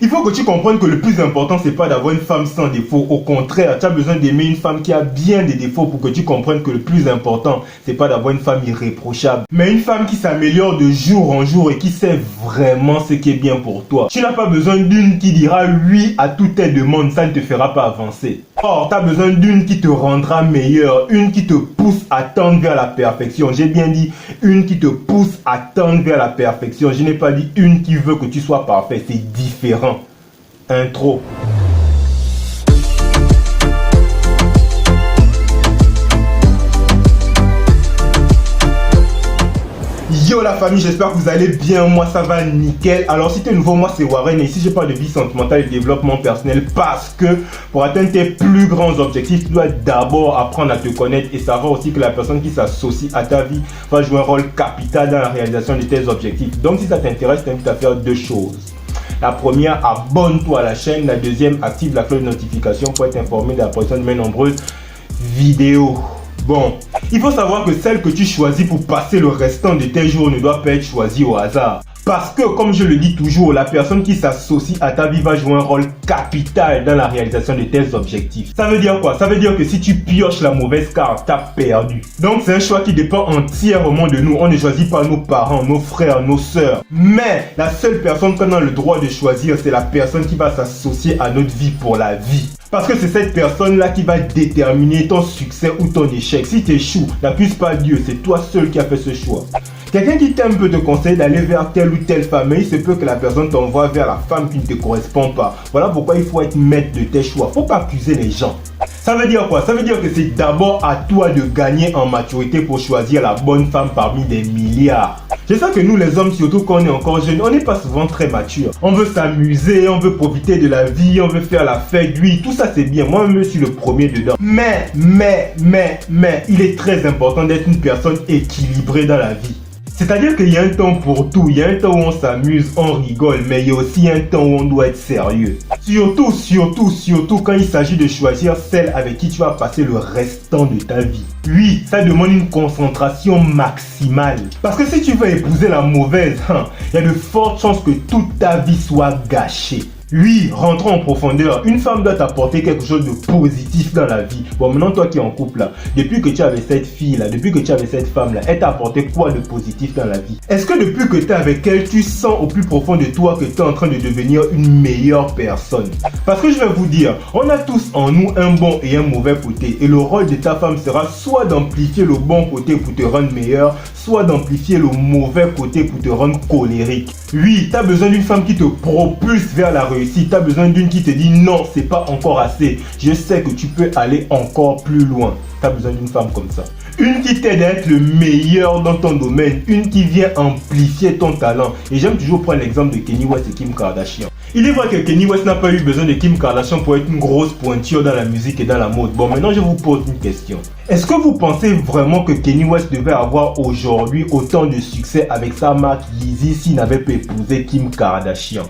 Il faut que tu comprennes que le plus important, c'est pas d'avoir une femme sans défaut. Au contraire, tu as besoin d'aimer une femme qui a bien des défauts pour que tu comprennes que le plus important, c'est pas d'avoir une femme irréprochable, mais une femme qui s'améliore de jour en jour et qui sait vraiment ce qui est bien pour toi. Tu n'as pas besoin d'une qui dira oui à toutes tes demandes, ça ne te fera pas avancer. Or, tu as besoin d'une qui te rendra meilleur, une qui te pousse à tendre vers la perfection. J'ai bien dit une qui te pousse à tendre vers la perfection. Je n'ai pas dit une qui veut que tu sois parfait, c'est différent. Intro. Yo la famille, j'espère que vous allez bien, moi ça va nickel. Alors si tu es nouveau, moi c'est Warren et ici je parle de vie sentimentale et de développement personnel parce que pour atteindre tes plus grands objectifs, tu dois d'abord apprendre à te connaître et savoir aussi que la personne qui s'associe à ta vie va jouer un rôle capital dans la réalisation de tes objectifs. Donc si ça t'intéresse, je t'invite à faire deux choses. La première, abonne-toi à la chaîne. La deuxième, active la cloche de notification pour être informé de la prochaine de mes nombreuses vidéos. Bon, il faut savoir que celle que tu choisis pour passer le restant de tes jours ne doit pas être choisie au hasard. Parce que, comme je le dis toujours, la personne qui s'associe à ta vie va jouer un rôle capital dans la réalisation de tes objectifs. Ça veut dire quoi? Ça veut dire que si tu pioches la mauvaise carte, t'as perdu. Donc c'est un choix qui dépend entièrement de nous. On ne choisit pas nos parents, nos frères, nos sœurs. Mais la seule personne qu'on a le droit de choisir, c'est la personne qui va s'associer à notre vie pour la vie. Parce que c'est cette personne-là qui va déterminer ton succès ou ton échec. Si tu échoues, n'accuse pas Dieu, c'est toi seul qui as fait ce choix. Quelqu'un qui t'aime peut te conseiller d'aller vers telle ou telle femme, mais il se peut que la personne t'envoie vers la femme qui ne te correspond pas. Voilà pourquoi il faut être maître de tes choix. Faut pas accuser les gens. Ça veut dire quoi? Ça veut dire que c'est d'abord à toi de gagner en maturité pour choisir la bonne femme parmi des milliards. Je sais que nous les hommes, surtout quand on est encore jeunes, on n'est pas souvent très matures. On veut s'amuser, on veut profiter de la vie, on veut faire la fête, oui, tout ça c'est bien. Moi-même je suis le premier dedans. Mais, il est très important d'être une personne équilibrée dans la vie. C'est-à-dire qu'il y a un temps pour tout, il y a un temps où on s'amuse, on rigole, mais il y a aussi un temps où on doit être sérieux. Surtout quand il s'agit de choisir celle avec qui tu vas passer le restant de ta vie. Oui, ça demande une concentration maximale. Parce que si tu veux épouser la mauvaise, il y a de fortes chances que toute ta vie soit gâchée. Oui, rentrons en profondeur. Une femme doit t'apporter quelque chose de positif dans la vie. Bon, maintenant, toi qui es en couple là, depuis que tu avais cette fille là, depuis que tu avais cette femme là, elle t'a apporté quoi de positif dans la vie? Est-ce que depuis que tu es avec elle, tu sens au plus profond de toi que tu es en train de devenir une meilleure personne? Parce que je vais vous dire, on a tous en nous un bon et un mauvais côté. Et le rôle de ta femme sera soit d'amplifier le bon côté pour te rendre meilleur, soit d'amplifier le mauvais côté pour te rendre colérique. Oui, tu as besoin d'une femme qui te propulse vers la réussite. Tu as besoin d'une qui te dit non, c'est pas encore assez. Je sais que tu peux aller encore plus loin. Tu as besoin d'une femme comme ça. Une qui t'aide à être le meilleur dans ton domaine. Une qui vient amplifier ton talent. Et j'aime toujours prendre l'exemple de Kanye West et Kim Kardashian. Il est vrai que Kanye West n'a pas eu besoin de Kim Kardashian pour être une grosse pointure dans la musique et dans la mode. Bon, maintenant je vous pose une question. Est-ce que vous pensez vraiment que Kanye West devait avoir aujourd'hui autant de succès avec sa marque Yeezy s'il n'avait pas épousé Kim Kardashian?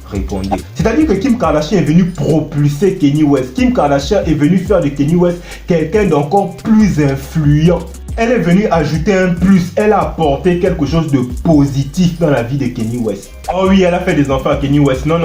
Répondez. C'est-à-dire que Kim Kardashian est venue propulser Kanye West. Kim Kardashian est venue faire de Kanye West quelqu'un d'encore plus influent. Elle est venue ajouter un plus, elle a apporté quelque chose de positif dans la vie de Kanye West. Oh oui, elle a fait des enfants à Kanye West. Non,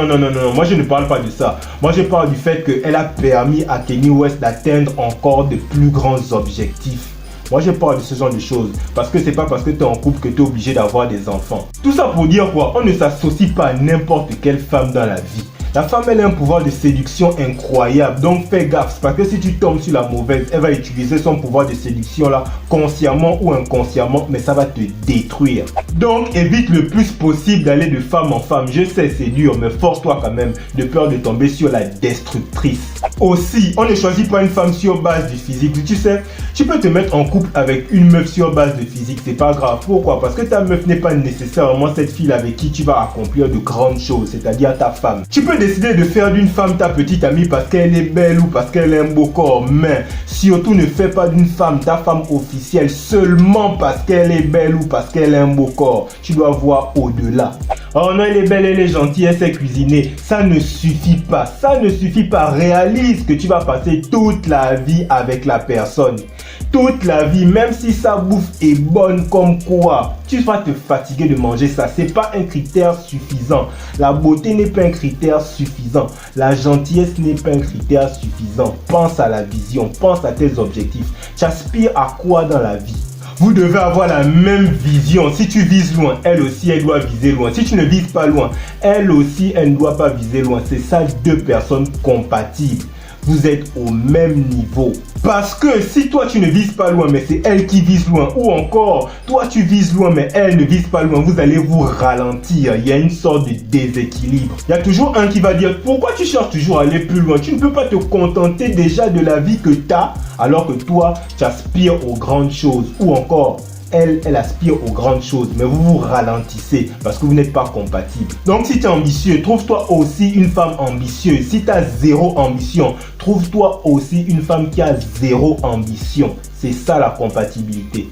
moi je ne parle pas de ça. Moi je parle du fait qu'elle a permis à Kanye West d'atteindre encore de plus grands objectifs. Moi je parle de ce genre de choses parce que c'est pas parce que tu es en couple que tu es obligé d'avoir des enfants. Tout ça pour dire quoi? On ne s'associe pas à n'importe quelle femme dans la vie. La femme, elle a un pouvoir de séduction incroyable. Donc fais gaffe, parce que si tu tombes sur la mauvaise, elle va utiliser son pouvoir de séduction là, consciemment ou inconsciemment, mais ça va te détruire. Donc évite le plus possible d'aller de femme en femme. Je sais, c'est dur, mais force-toi quand même, de peur de tomber sur la destructrice. Aussi, on ne choisit pas une femme sur base du physique. Tu sais, tu peux te mettre en couple avec une meuf sur base de physique, c'est pas grave. Pourquoi? Parce que ta meuf n'est pas nécessairement cette fille avec qui tu vas accomplir de grandes choses, c'est-à-dire ta femme. Tu peux décider de faire d'une femme ta petite amie parce qu'elle est belle ou parce qu'elle a un beau corps, mais surtout ne fais pas d'une femme ta femme officielle seulement parce qu'elle est belle ou parce qu'elle a un beau corps. Tu dois voir au-delà. Oh non, elle est belle, elle est gentille, elle sait cuisiner. Ça ne suffit pas. Ça ne suffit pas. Réalise que tu vas passer toute la vie avec la personne. toute la vie, même si sa bouffe est bonne comme quoi, tu vas te fatiguer de manger ça. C'est pas un critère suffisant. La beauté n'est pas un critère suffisant. La gentillesse n'est pas un critère suffisant. Pense à la vision, pense à tes objectifs. Tu aspires à quoi dans la vie? Vous devez avoir la même vision. Si tu vises loin, elle aussi, elle doit viser loin. Si tu ne vises pas loin, elle aussi, elle ne doit pas viser loin. C'est ça, deux personnes compatibles. Vous êtes au même niveau. Parce que si toi tu ne vises pas loin, mais c'est elle qui vise loin, ou encore toi tu vises loin, mais elle ne vise pas loin, vous allez vous ralentir. Il y a une sorte de déséquilibre. Il y a toujours un qui va dire, pourquoi tu cherches toujours à aller plus loin? Tu ne peux pas te contenter déjà de la vie que tu as, alors que toi tu aspires aux grandes choses. Ou encore, elle aspire aux grandes choses, mais vous vous ralentissez parce que vous n'êtes pas compatible. Donc si tu es ambitieux, trouve-toi aussi une femme ambitieuse. Si tu as zéro ambition, trouve-toi aussi une femme qui a zéro ambition. C'est ça la compatibilité.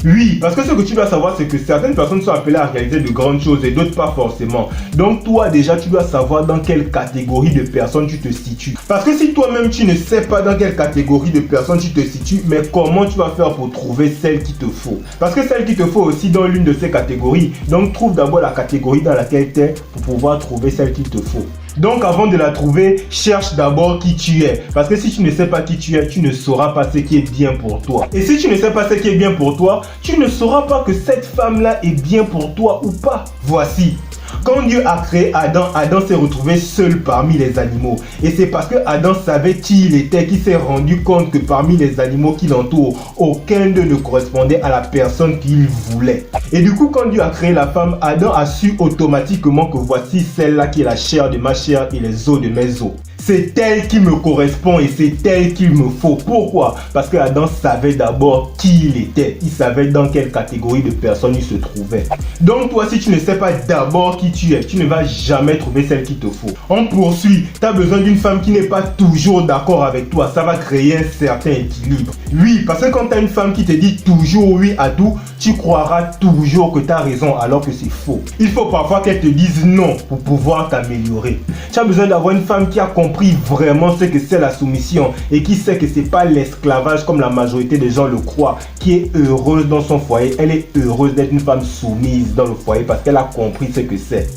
Oui, parce que ce que tu dois savoir, c'est que certaines personnes sont appelées à réaliser de grandes choses et d'autres pas forcément. Donc toi déjà, tu dois savoir dans quelle catégorie de personnes tu te situes. Parce que si toi-même tu ne sais pas dans quelle catégorie de personnes tu te situes, mais comment tu vas faire pour trouver celle qu'il te faut? Parce que celle qu'il te faut aussi dans l'une de ces catégories. Donc trouve d'abord la catégorie dans laquelle tu es pour pouvoir trouver celle qu'il te faut. Donc avant de la trouver, cherche d'abord qui tu es. Parce que si tu ne sais pas qui tu es, tu ne sauras pas ce qui est bien pour toi. Et si tu ne sais pas ce qui est bien pour toi, tu ne sauras pas que cette femme-là est bien pour toi ou pas. Voici. Quand Dieu a créé Adam, Adam s'est retrouvé seul parmi les animaux. Et c'est parce que Adam savait qui il était qu'il s'est rendu compte que parmi les animaux qui l'entourent, aucun d'eux ne correspondait à la personne qu'il voulait. Et du coup, quand Dieu a créé la femme, Adam a su automatiquement que voici celle-là qui est la chair de ma chair et les os de mes os. C'est elle qui me correspond et c'est elle qu'il me faut. Pourquoi? Parce que Adam savait d'abord qui il était. Il savait dans quelle catégorie de personnes il se trouvait. Donc toi, si tu ne sais pas d'abord qui tu es, tu ne vas jamais trouver celle qu'il te faut. On poursuit. Tu as besoin d'une femme qui n'est pas toujours d'accord avec toi. Ça va créer un certain équilibre. Oui, parce que quand tu as une femme qui te dit toujours oui à tout, tu croiras toujours que tu as raison alors que c'est faux. Il faut parfois qu'elle te dise non pour pouvoir t'améliorer. Tu as besoin d'avoir une femme qui a compris vraiment ce que c'est la soumission et qui sait que c'est pas l'esclavage comme la majorité des gens le croient, qui est heureuse dans son foyer. Elle est heureuse d'être une femme soumise dans le foyer parce qu'elle a compris ce que c'est.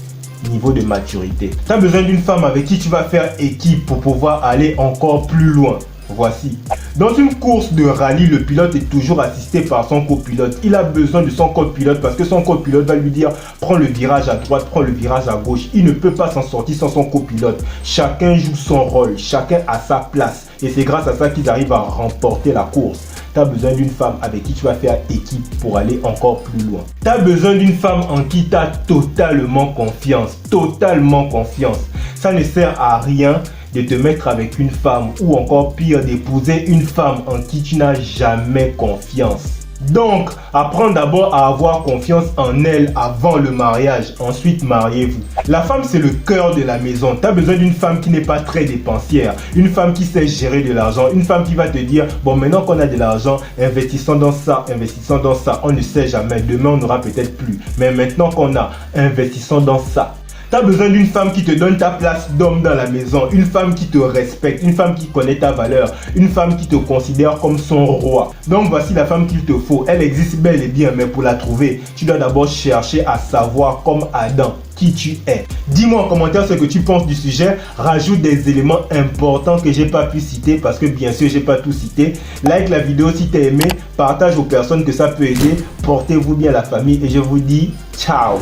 Niveau de maturité. Tu as besoin d'une femme avec qui tu vas faire équipe pour pouvoir aller encore plus loin. Voici. Dans une course de rallye, le pilote est toujours assisté par son copilote. Il a besoin de son copilote parce que son copilote va lui dire prends le virage à droite, prends le virage à gauche. Il ne peut pas s'en sortir sans son copilote. Chacun joue son rôle, chacun a sa place. Et c'est grâce à ça qu'ils arrivent à remporter la course. Tu as besoin d'une femme avec qui tu vas faire équipe pour aller encore plus loin. Tu as besoin d'une femme en qui tu as totalement confiance. Totalement confiance. Ça ne sert à rien de te mettre avec une femme ou encore pire d'épouser une femme en qui tu n'as jamais confiance. Donc, apprends d'abord à avoir confiance en elle avant le mariage. Ensuite, mariez-vous. La femme, c'est le cœur de la maison. Tu as besoin d'une femme qui n'est pas très dépensière. Une femme qui sait gérer de l'argent. Une femme qui va te dire, bon, maintenant qu'on a de l'argent, investissons dans ça, investissons dans ça. On ne sait jamais. Demain, on n'aura peut-être plus. Mais maintenant qu'on a, investissons dans ça. Tu as besoin d'une femme qui te donne ta place d'homme dans la maison, une femme qui te respecte, une femme qui connaît ta valeur, une femme qui te considère comme son roi. Donc voici la femme qu'il te faut. Elle existe bel et bien, mais pour la trouver, tu dois d'abord chercher à savoir comme Adam qui tu es. Dis-moi en commentaire ce que tu penses du sujet. Rajoute des éléments importants que j'ai pas pu citer parce que bien sûr j'ai pas tout cité. Like la vidéo si tu as aimé, partage aux personnes que ça peut aider. Portez-vous bien la famille et je vous dis ciao.